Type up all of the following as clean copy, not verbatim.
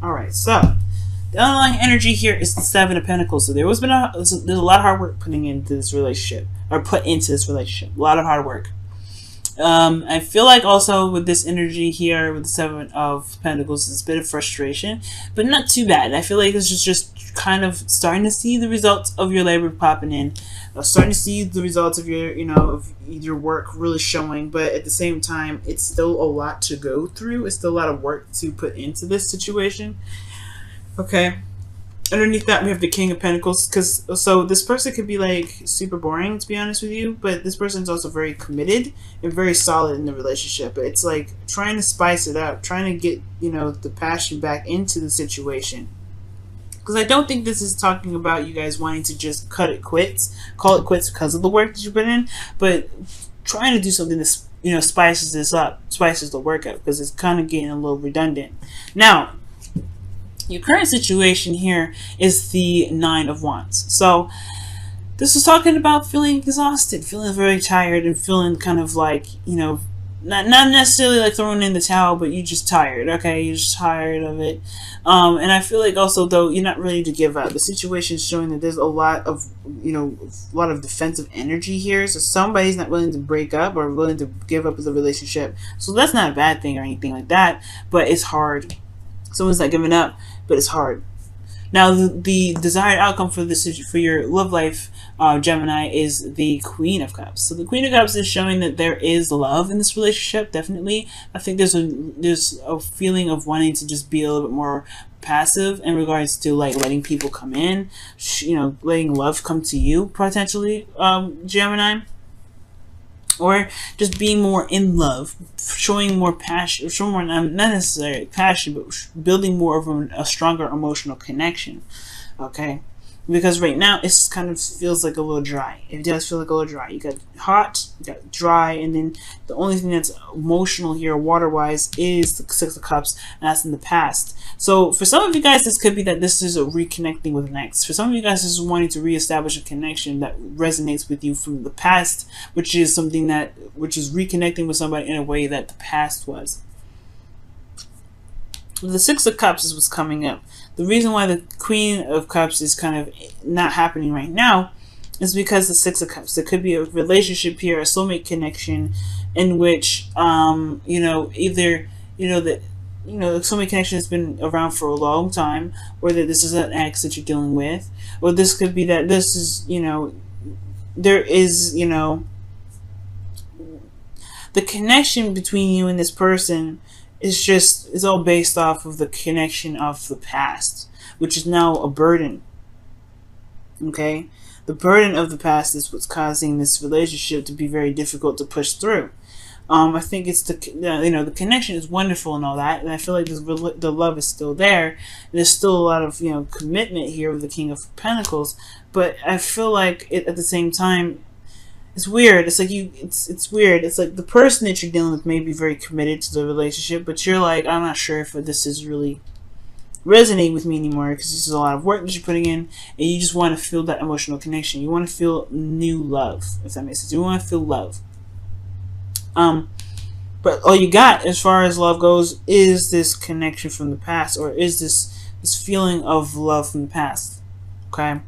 All right, so the underlying energy here is the Seven of Pentacles. So there's a lot of hard work putting into this relationship, or put into this relationship. A lot of hard work. I feel like also with this energy here with the Seven of Pentacles, it's a bit of frustration, but not too bad. I feel like it's just kind of starting to see the results of your labor popping in, starting to see the results of your, of your work really showing. But at the same time, it's still a lot to go through. It's still a lot of work to put into this situation. Okay. Underneath that, we have the King of Pentacles, so this person could be like super boring, to be honest with you, but this person's also very committed and very solid in the relationship. But it's like trying to spice it up, trying to get, the passion back into the situation. Because I don't think this is talking about you guys wanting to just call it quits because of the work that you put in, but trying to do something that, spices this up, spices the work up, because it's kind of getting a little redundant. Now, your current situation here is the Nine of Wands. So this is talking about feeling exhausted, feeling very tired, and feeling kind of like, not necessarily like throwing in the towel, but you're just tired. Okay, you're just tired of it. And I feel like also, though, you're not ready to give up. The situation is showing that there's a lot of, defensive energy here. So somebody's not willing to break up or willing to give up with the relationship. So that's not a bad thing or anything like that, but it's hard. Someone's not giving up, but it's hard. Now, the desired outcome for your love life, Gemini, is the Queen of Cups. So the Queen of Cups is showing that there is love in this relationship. Definitely, I think there's a feeling of wanting to just be a little bit more passive in regards to like letting people come in, letting love come to you potentially, Gemini. Or just being more in love, showing more passion, showing more, not necessarily passion, but building more of a stronger emotional connection. Okay? Because right now, it kind of feels like a little dry. It does feel like a little dry. You got hot, you got dry, and then the only thing that's emotional here, water-wise, is the Six of Cups, and that's in the past. So for some of you guys, this could be that this is a reconnecting with an ex. For some of you guys, this is wanting to reestablish a connection that resonates with you from the past, which is reconnecting with somebody in a way that the past was. The Six of Cups is what's coming up. The reason why the Queen of Cups is kind of not happening right now is because the Six of Cups. There could be a relationship here, a soulmate connection, in which, either, the soulmate connection has been around for a long time, or that this is an ex that you're dealing with, or this could be that this is, there is, the connection between you and this person is all based off of the connection of the past, which is now a burden. Okay? The burden of the past is what's causing this relationship to be very difficult to push through. I think it's the connection is wonderful and all that, and I feel like the love is still there. There's still a lot of commitment here with the King of Pentacles, but I feel like at the same time, it's weird. It's like it's weird. It's like the person that you're dealing with may be very committed to the relationship, but you're like, I'm not sure if this is really resonating with me anymore, because this is a lot of work that you're putting in, and you just want to feel that emotional connection. You want to feel new love, if that makes sense. You want to feel love. But all you got as far as love goes is this connection from the past, or is this feeling of love from the past. Okay?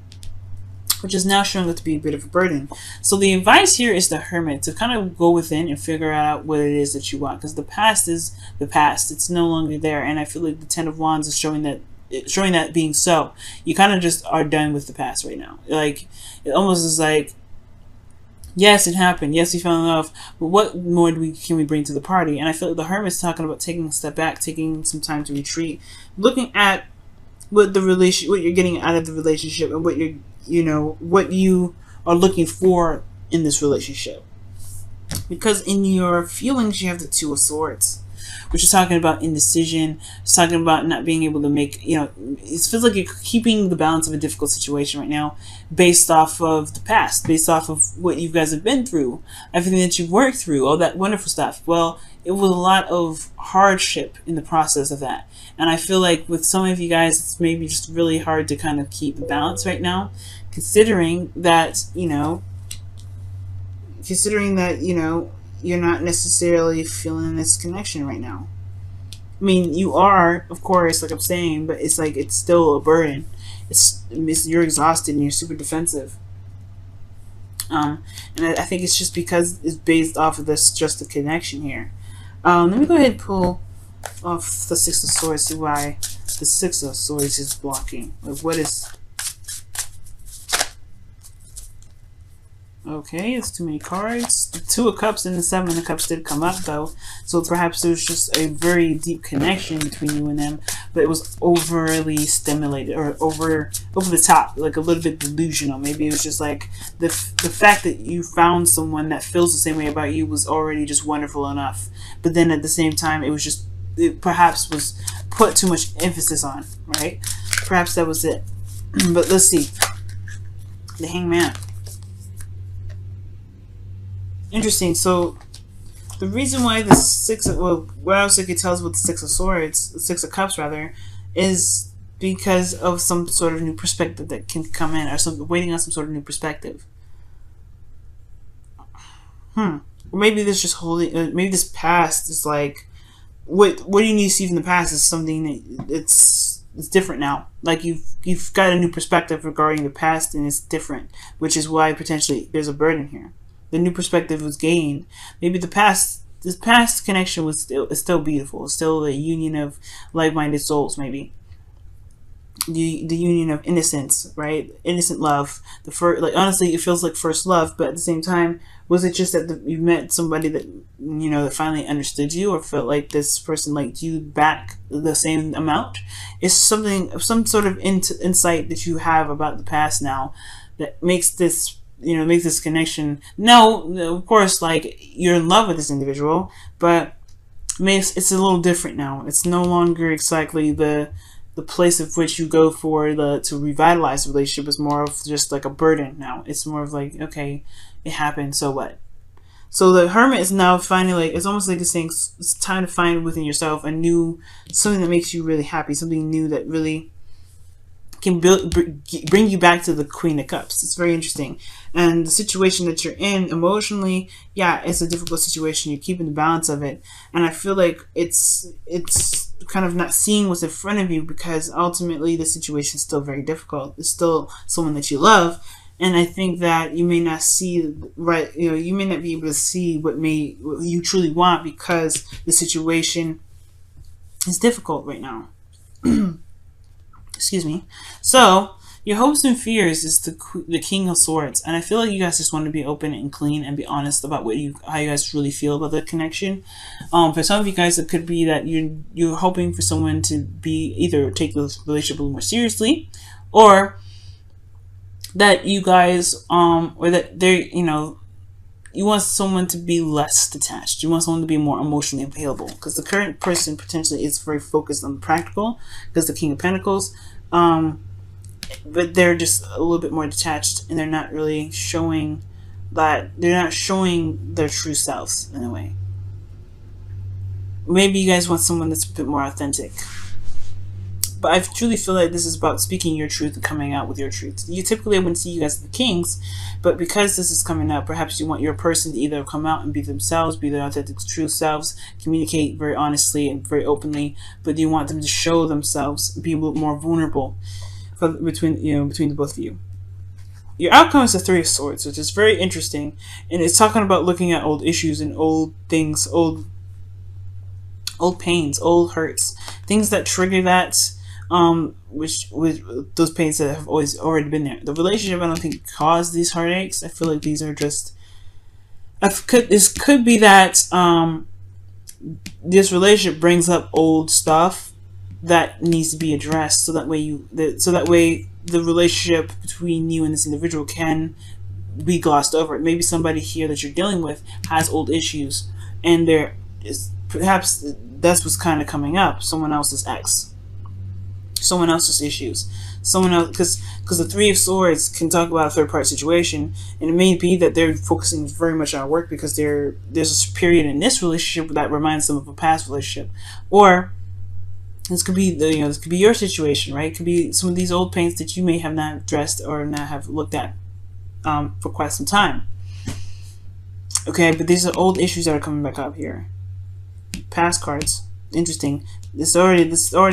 Which is now showing up to be a bit of a burden. So the advice here is the Hermit, to kind of go within and figure out what it is that you want, because the past is the past. It's no longer there, and I feel like the Ten of Wands is showing that being so. You kind of just are done with the past right now. Like, it almost is like, yes, it happened. Yes, we fell in love, but what more can we bring to the party? And I feel like the Hermit's talking about taking a step back, taking some time to retreat, looking at what you're getting out of the relationship, and what what you are looking for in this relationship. Because in your feelings, you have the Two of Swords, which is talking about indecision. It's talking about not being able to make, it feels like you're keeping the balance of a difficult situation right now based off of the past, based off of what you guys have been through, everything that you've worked through, all that wonderful stuff. Well, it was a lot of hardship in the process of that. And I feel like with some of you guys, it's maybe just really hard to kind of keep the balance right now, considering that, you're not necessarily feeling this connection right now. I mean, you are, of course, like I'm saying, but it's like it's still a burden. You're exhausted and you're super defensive. And I think it's just because it's based off of this, just the connection here. Let me go ahead and pull off the Six of Swords, see why the Six of Swords is blocking. Like, what is... Okay, it's too many cards. The Two of Cups and the Seven of Cups did come up, though. So perhaps there's just a very deep connection between you and them, but it was overly stimulated, or over the top, like a little bit delusional. Maybe it was just like the fact that you found someone that feels the same way about you was already just wonderful enough. But then at the same time, it perhaps was put too much emphasis on, right? Perhaps that was it. But let's see. The Hangman. Interesting. So the reason why the what else I could tell us with the Six of Swords, the Six of Cups rather, is because of some sort of new perspective that can come in, or waiting on some sort of new perspective. Or maybe this just maybe this past is like, what do you need to see from the past is something that it's different now. Like you've got a new perspective regarding the past, and it's different, which is why potentially there's a burden here. The new perspective was gained. Maybe this past connection is still beautiful. It's still a union of like-minded souls. Maybe the union of innocence, right? Innocent love. Like honestly, it feels like first love, but at the same time, was it just that you met somebody that that finally understood you, or felt like this person liked you back the same amount? It's some sort of insight that you have about the past now that makes this. Make this connection. No, of course, like you're in love with this individual, but it's a little different now. It's no longer exactly the place of which you go for to revitalize the relationship. Is more of just like a burden now. It's more of like, okay, it happened, so what? So the Hermit is now finally it's almost like it's saying it's time to find within yourself something that makes you really happy, something new that really can bring you back to the Queen of Cups. It's very interesting. And the situation that you're in emotionally, yeah, it's a difficult situation. You're keeping the balance of it. And I feel like it's kind of not seeing what's in front of you, because ultimately the situation is still very difficult. It's still someone that you love. And I think that you may not see right, you may not be able to see what you truly want, because the situation is difficult right now. Excuse me. So your hopes and fears is the King of Swords, and I feel like you guys just want to be open and clean and be honest about how you guys really feel about the connection. For some of you guys, it could be that you're hoping for someone to be either take the relationship a little more seriously, or that you guys or that they're you want someone to be less detached. You want someone to be more emotionally available, because the current person potentially is very focused on the practical, because the King of Pentacles, but they're just a little bit more detached, and they're not really showing that. They're not showing their true selves in a way. Maybe you guys want someone that's a bit more authentic. But I truly feel like this is about speaking your truth and coming out with your truth. You typically wouldn't see you guys as the kings, but because this is coming up, perhaps you want your person to either come out and be themselves, be their authentic, true selves, communicate very honestly and very openly, but you want them to show themselves, be a little more vulnerable between the both of you. Your outcome is the Three of Swords, which is very interesting, and it's talking about looking at old issues and old things, old pains, old hurts, things that trigger that. Which with those pains that have already been there. The relationship, I don't think, caused these heartaches. I feel like these are just. This could be that this relationship brings up old stuff that needs to be addressed, so that way the relationship between you and this individual can be glossed over. Maybe somebody here that you're dealing with has old issues, and there is perhaps that's what's kind of coming up. Someone else's ex. Someone else's issues, someone else, because the Three of Swords can talk about a third-party situation, and it may be that they're focusing very much on work because there's a period in this relationship that reminds them of a past relationship, or this could be this could be your situation, right? It could be some of these old pains that you may have not addressed or not have looked at for quite some time. Okay, but these are old issues that are coming back up here. Past cards. interesting. This already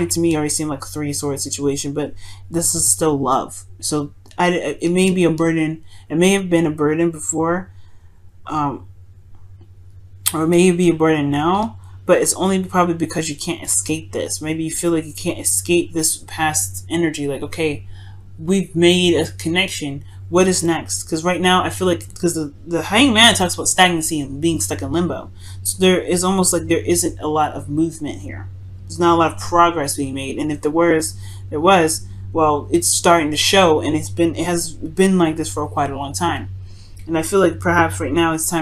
to me already seemed like a 3-sword situation, but this is still love. So it may be a burden. It may have been a burden before, or it may be a burden now. But it's only probably because you can't escape this. Maybe you feel like you can't escape this past energy. Like, okay, we've made a connection. What is next? Because right now, I feel like, because the Hanged Man talks about stagnancy and being stuck in limbo. So there is almost like there isn't a lot of movement here. There's not a lot of progress being made. And if there was, well, it's starting to show, and it has been like this for quite a long time. And I feel like perhaps right now it's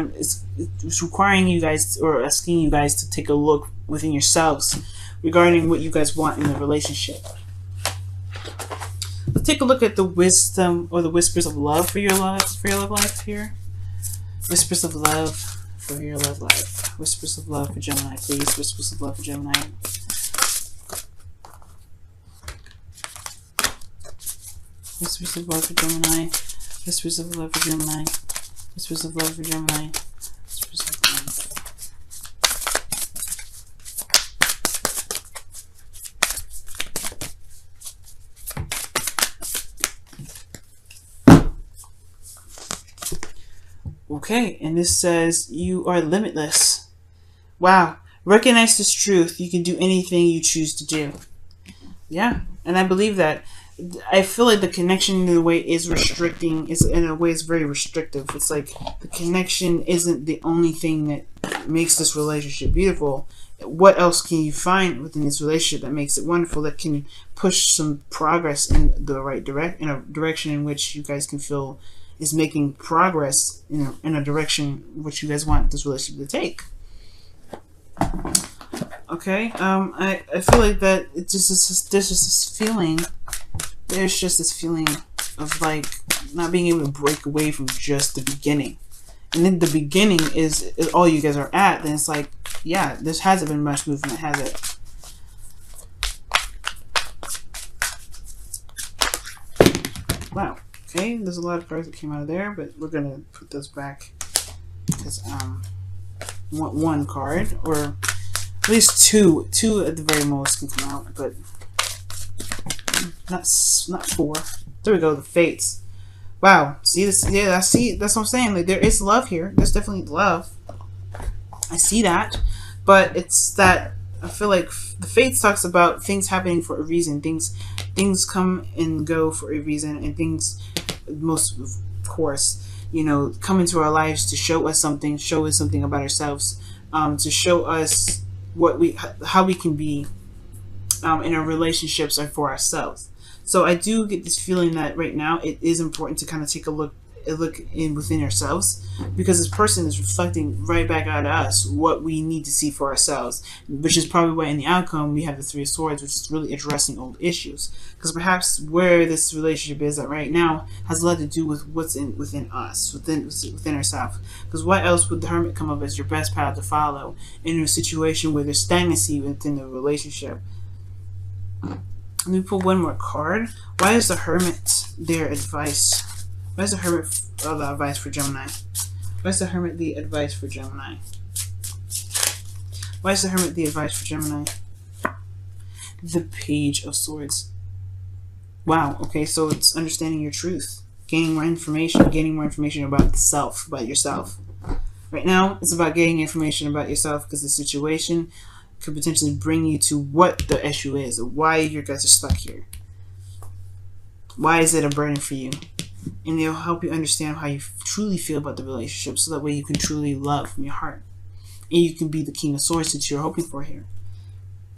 requiring you guys, or asking you guys, to take a look within yourselves regarding what you guys want in the relationship. Let's take a look at the wisdom or the whispers of love for your love life here. Whispers of love for your love life. Whispers of love for Gemini, please. Whispers of love for Gemini. Whispers of love for Gemini. Whispers of love for Gemini. Whispers of love for Gemini. Whispers of love. Okay, and this says you are limitless. Wow. Recognize this truth. You can do anything you choose to do. Yeah, and I believe that. I feel like the connection in a way is restricting. In a way, it's very restrictive. It's like the connection isn't the only thing that makes this relationship beautiful. What else can you find within this relationship that makes it wonderful, that can push some progress in the right in a direction in which you guys can feel is making progress in a direction which you guys want this relationship to take? Okay, I feel like that it's just there's just this feeling. There's just this feeling of like not being able to break away from just the beginning. And then the beginning is all you guys are at. Then it's like, yeah, there hasn't been much movement, has it? Wow. Okay, there's a lot of cards that came out of there, but we're going to put those back. Because one card, or at least two at the very most can come out, but not 4. There we go, the Fates. Wow, see this? Yeah, I see. That's what I'm saying. Like, there is love here. There's definitely love. I see that, but it's that I feel like the Fates talks about things happening for a reason. Things come and go for a reason, and things, most of course, you know, come into our lives to show us something about ourselves, to show us how we can be in our relationships and for ourselves. So I do get this feeling that right now it is important to kind of take a look in within ourselves, because this person is reflecting right back at us what we need to see for ourselves, which is probably why in the outcome we have the 3 of Swords, which is really addressing old issues, because perhaps where this relationship is at right now has a lot to do with what's within us, within ourselves. Because why else would the Hermit come up as your best path to follow in a situation where there's stagnancy within the relationship? Let me pull one more card. Why is the Hermit their advice? Why is the Hermit the advice for Gemini? Why is the Hermit the advice for Gemini? Why is the Hermit the advice for Gemini? The Page of Swords. Wow, okay, so it's understanding your truth. Gaining more information about the self, about yourself. Right now, it's about getting information about yourself, because the situation could potentially bring you to what the issue is, or why you guys are stuck here. Why is it a burden for you? And it'll help you understand how you truly feel about the relationship, so that way you can truly love from your heart. And you can be the King of Swords that you're hoping for here.